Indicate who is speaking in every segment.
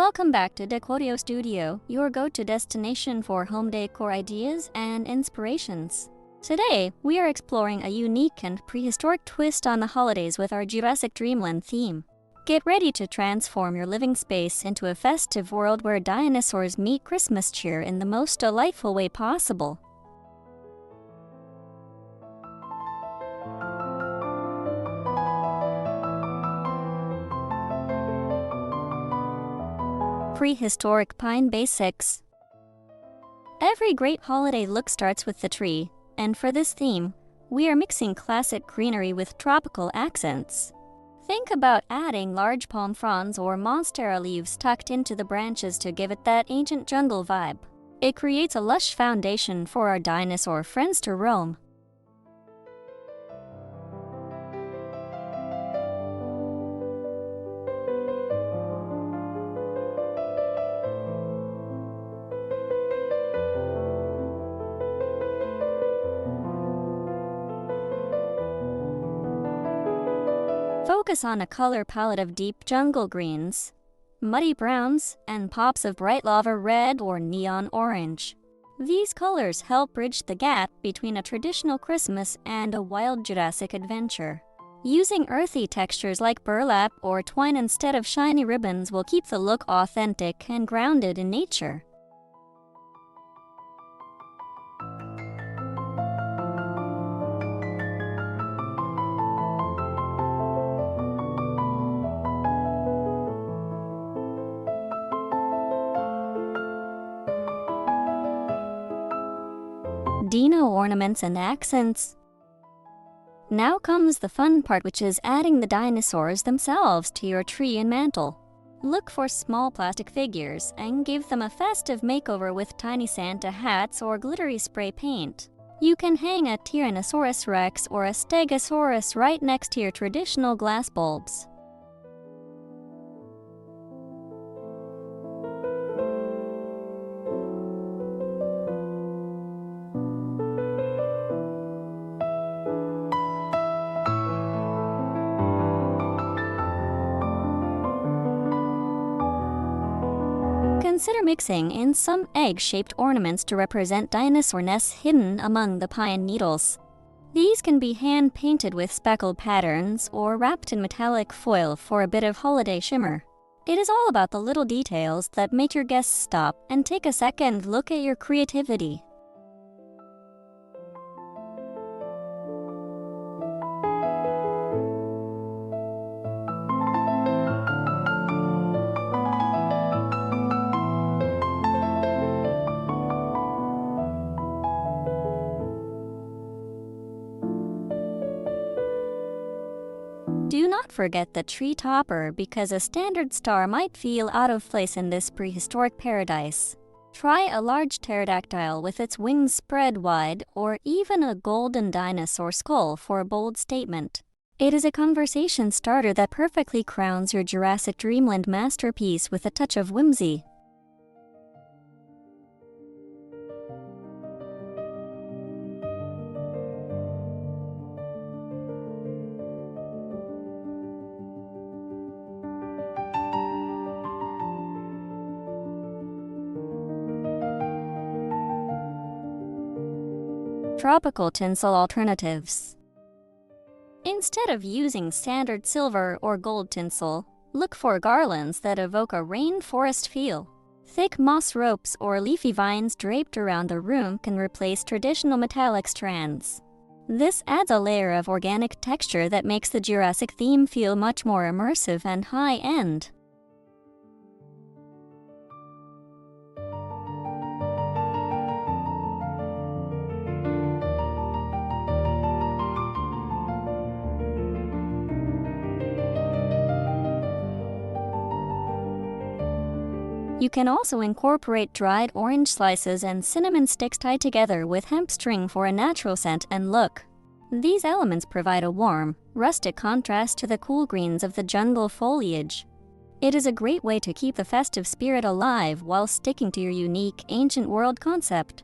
Speaker 1: Welcome back to Decor Studio, your go-to destination for home decor ideas and inspirations. Today, we are exploring a unique and prehistoric twist on the holidays with our Jurassic Dreamland theme. Get ready to transform your living space into a festive world where dinosaurs meet Christmas cheer in the most delightful way possible. Prehistoric Pine Basics. Every great holiday look starts with the tree, and for this theme, we are mixing classic greenery with tropical accents. Think about adding large palm fronds or monstera leaves tucked into the branches to give it that ancient jungle vibe. It creates a lush foundation for our dinosaur friends to roam. Focus on a color palette of deep jungle greens, muddy browns, and pops of bright lava red or neon orange. These colors help bridge the gap between a traditional Christmas and a wild Jurassic adventure. Using earthy textures like burlap or twine instead of shiny ribbons will keep the look authentic and grounded in nature. Dino ornaments and accents. Now comes the fun part, which is adding the dinosaurs themselves to your tree and mantle. Look for small plastic figures and give them a festive makeover with tiny Santa hats or glittery spray paint. You can hang a Tyrannosaurus Rex or a Stegosaurus right next to your traditional glass bulbs. Consider mixing in some egg-shaped ornaments to represent dinosaur nests hidden among the pine needles. These can be hand-painted with speckled patterns or wrapped in metallic foil for a bit of holiday shimmer. It is all about the little details that make your guests stop and take a second look at your creativity. Do not forget the tree topper, because a standard star might feel out of place in this prehistoric paradise. Try a large pterodactyl with its wings spread wide, or even a golden dinosaur skull for a bold statement. It is a conversation starter that perfectly crowns your Jurassic Dreamland masterpiece with a touch of whimsy. Tropical tinsel alternatives. Instead of using standard silver or gold tinsel, look for garlands that evoke a rainforest feel. Thick moss ropes or leafy vines draped around the room can replace traditional metallic strands. This adds a layer of organic texture that makes the Jurassic theme feel much more immersive and high-end. You can also incorporate dried orange slices and cinnamon sticks tied together with hemp string for a natural scent and look. These elements provide a warm, rustic contrast to the cool greens of the jungle foliage. It is a great way to keep the festive spirit alive while sticking to your unique, ancient world concept.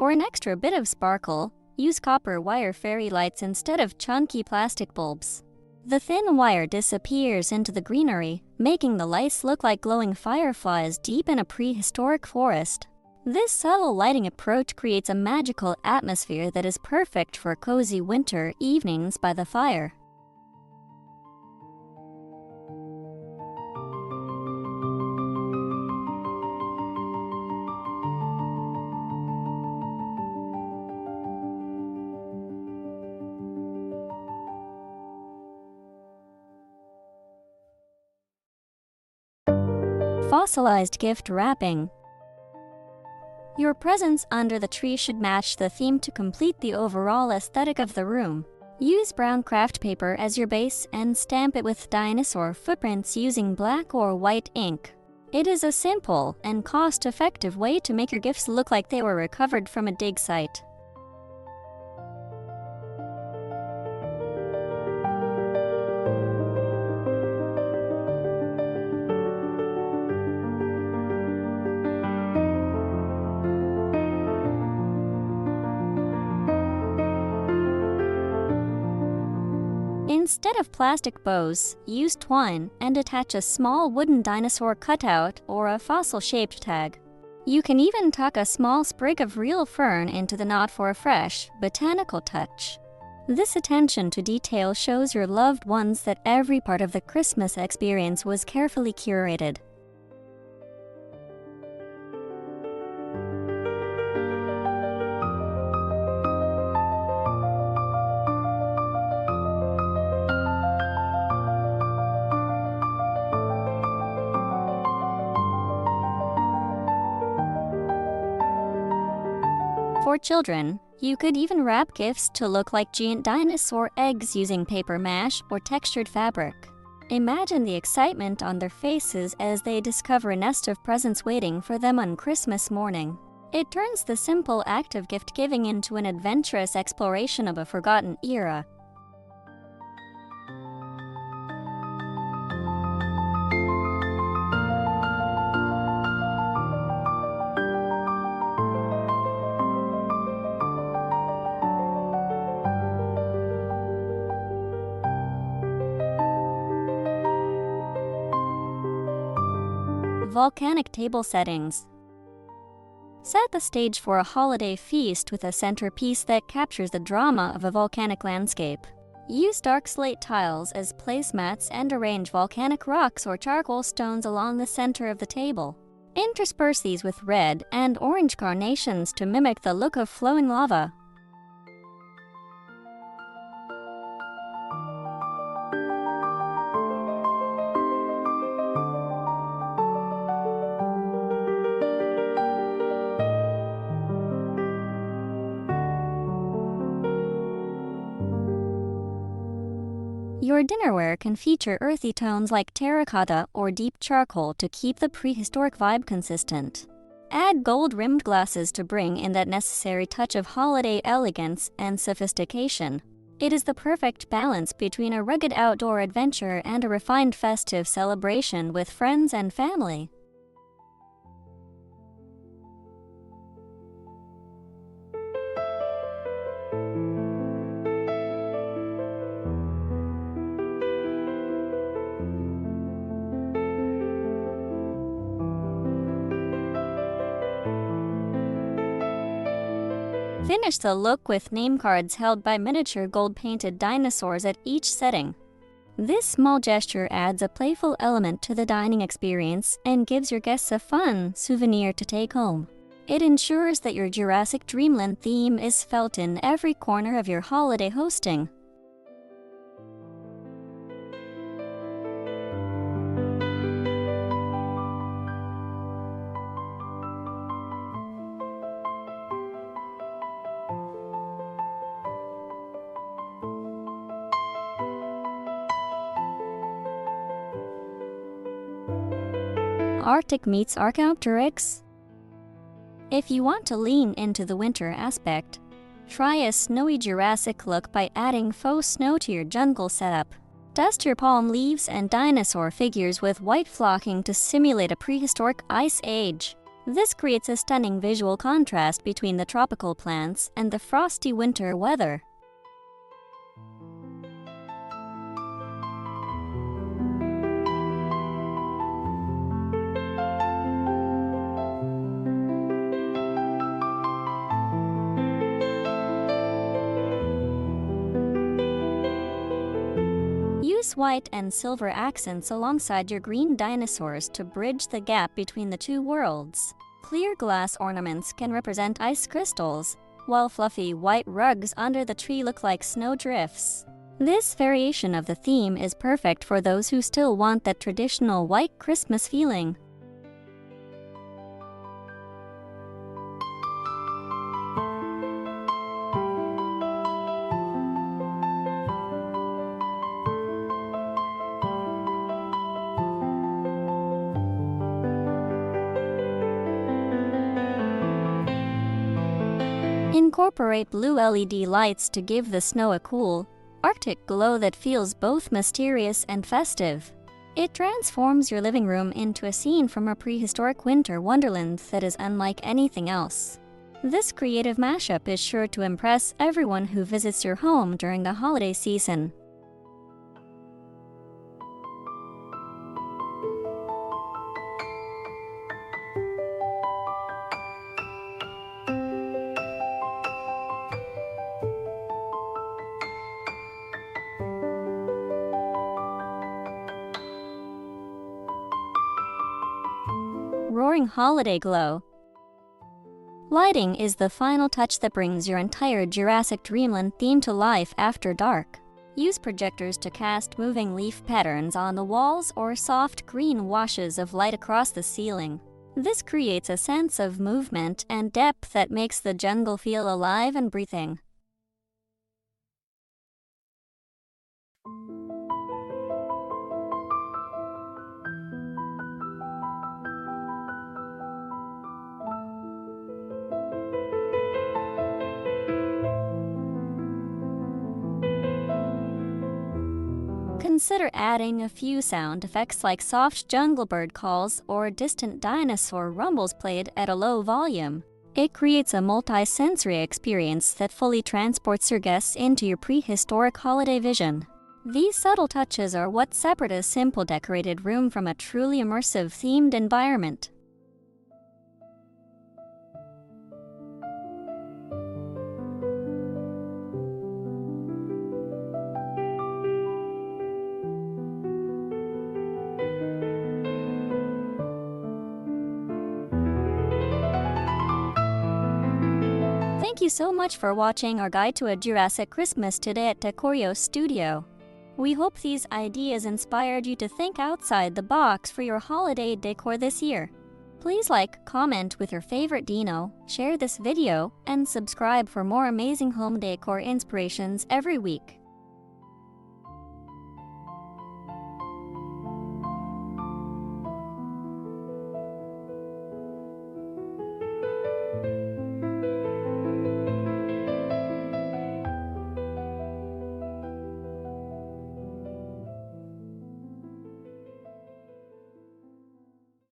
Speaker 1: For an extra bit of sparkle, use copper wire fairy lights instead of chunky plastic bulbs. The thin wire disappears into the greenery, making the lights look like glowing fireflies deep in a prehistoric forest. This subtle lighting approach creates a magical atmosphere that is perfect for cozy winter evenings by the fire. Fossilized gift wrapping. Your presents under the tree should match the theme to complete the overall aesthetic of the room. Use brown craft paper as your base and stamp it with dinosaur footprints using black or white ink. It is a simple and cost-effective way to make your gifts look like they were recovered from a dig site. Instead of plastic bows, use twine and attach a small wooden dinosaur cutout or a fossil-shaped tag. You can even tuck a small sprig of real fern into the knot for a fresh, botanical touch. This attention to detail shows your loved ones that every part of the Christmas experience was carefully curated. For children, you could even wrap gifts to look like giant dinosaur eggs using paper mache or textured fabric. Imagine the excitement on their faces as they discover a nest of presents waiting for them on Christmas morning. It turns the simple act of gift-giving into an adventurous exploration of a forgotten era. Volcanic table settings. Set the stage for a holiday feast with a centerpiece that captures the drama of a volcanic landscape. Use dark slate tiles as placemats and arrange volcanic rocks or charcoal stones along the center of the table. Intersperse these with red and orange carnations to mimic the look of flowing lava. Your dinnerware can feature earthy tones like terracotta or deep charcoal to keep the prehistoric vibe consistent. Add gold-rimmed glasses to bring in that necessary touch of holiday elegance and sophistication. It is the perfect balance between a rugged outdoor adventure and a refined festive celebration with friends and family. Finish the look with name cards held by miniature gold-painted dinosaurs at each setting. This small gesture adds a playful element to the dining experience and gives your guests a fun souvenir to take home. It ensures that your Jurassic Dreamland theme is felt in every corner of your holiday hosting. Arctic meets Archaeopteryx. If you want to lean into the winter aspect, try a snowy Jurassic look by adding faux snow to your jungle setup. Dust your palm leaves and dinosaur figures with white flocking to simulate a prehistoric ice age. This creates a stunning visual contrast between the tropical plants and the frosty winter weather. Use white and silver accents alongside your green dinosaurs to bridge the gap between the two worlds. Clear glass ornaments can represent ice crystals, while fluffy white rugs under the tree look like snow drifts. This variation of the theme is perfect for those who still want that traditional white Christmas feeling. Incorporate blue LED lights to give the snow a cool, Arctic glow that feels both mysterious and festive. It transforms your living room into a scene from a prehistoric winter wonderland that is unlike anything else. This creative mashup is sure to impress everyone who visits your home during the holiday season. Roaring holiday glow. Lighting is the final touch that brings your entire Jurassic Dreamland theme to life after dark. Use projectors to cast moving leaf patterns on the walls or soft green washes of light across the ceiling. This creates a sense of movement and depth that makes the jungle feel alive and breathing. Consider adding a few sound effects like soft jungle bird calls or distant dinosaur rumbles played at a low volume. It creates a multi-sensory experience that fully transports your guests into your prehistoric holiday vision. These subtle touches are what separate a simple decorated room from a truly immersive themed environment. Thank you so much for watching our guide to a Jurassic Christmas today at Decor Studio. We hope these ideas inspired you to think outside the box for your holiday decor this year. Please like, comment with your favorite dino, share this video, and subscribe for more amazing home decor inspirations every week.